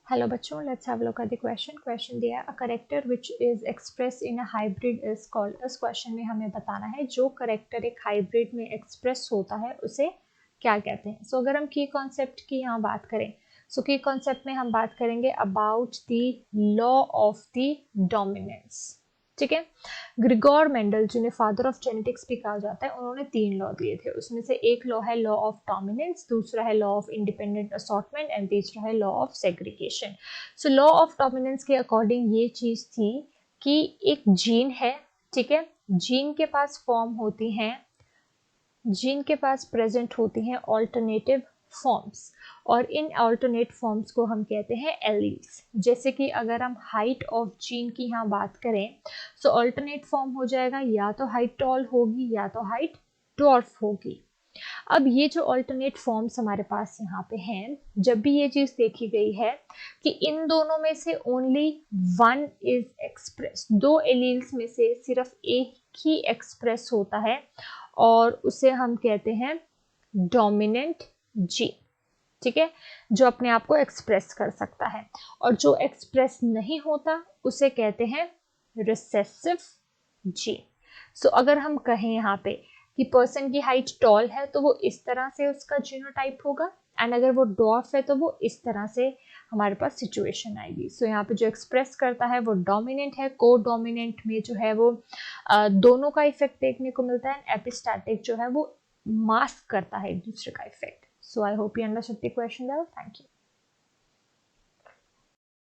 Hello बच्चों, let's have a look at the question दिया है a character which is express in a hybrid is called. इस question में हमें बताना है जो करेक्टर एक हाइब्रिड में एक्सप्रेस होता है उसे क्या कहते हैं। सो अगर हम की कॉन्सेप्ट की यहाँ बात करें, सो की कॉन्सेप्ट में हम बात करेंगे about the law of the dominance. ठीक है, ग्रिगोर मेंडल जिन्हें फादर ऑफ जेनेटिक्स भी कहा जाता है, उन्होंने 3 लॉ दिए थे। उसमें से एक लॉ है लॉ ऑफ डोमिनेंस, दूसरा है law of independent assortment and तीसरा है law of segregation. So law of dominance के अकॉर्डिंग ये चीज थी कि एक जीन है, ठीक है, जीन के पास फॉर्म होती हैं, जीन के पास प्रेजेंट होती हैं ऑल्टरनेटिव फॉर्म्स, और इन ऑल्टरनेट फॉर्म्स को हम कहते हैं एलील्स। जैसे कि अगर हम हाइट ऑफ जीन की यहाँ बात करें, सो ऑल्टरनेट फॉर्म हो जाएगा या तो हाइट टॉल होगी या तो हाइट ड्वार्फ होगी। अब ये जो ऑल्टरनेट फॉर्म्स हमारे पास यहाँ पे हैं, जब भी ये चीज देखी गई है कि इन दोनों में से only one is express, 2 alleles में से सिर्फ एक ही एक्सप्रेस होता है और उसे हम कहते हैं डोमिनेंट जीन। ठीक है, जो अपने आप को एक्सप्रेस कर सकता है, और जो एक्सप्रेस नहीं होता उसे कहते हैं रिसेसिव जीन। सो अगर हम कहें यहाँ पे कि पर्सन की हाइट टॉल है तो वो इस तरह से उसका जीनोटाइप होगा, एंड अगर वो डॉर्फ है तो वो इस तरह से हमारे पास सिचुएशन आएगी। सो यहाँ पे जो एक्सप्रेस करता है वो डोमिनेंट है, को डोमिनेंट में जो है वो दोनों का इफेक्ट देखने को मिलता है, एपिस्टैटिक जो है वो मास्क करता है एक दूसरे का effect. So I hope you understood the question. Thank you.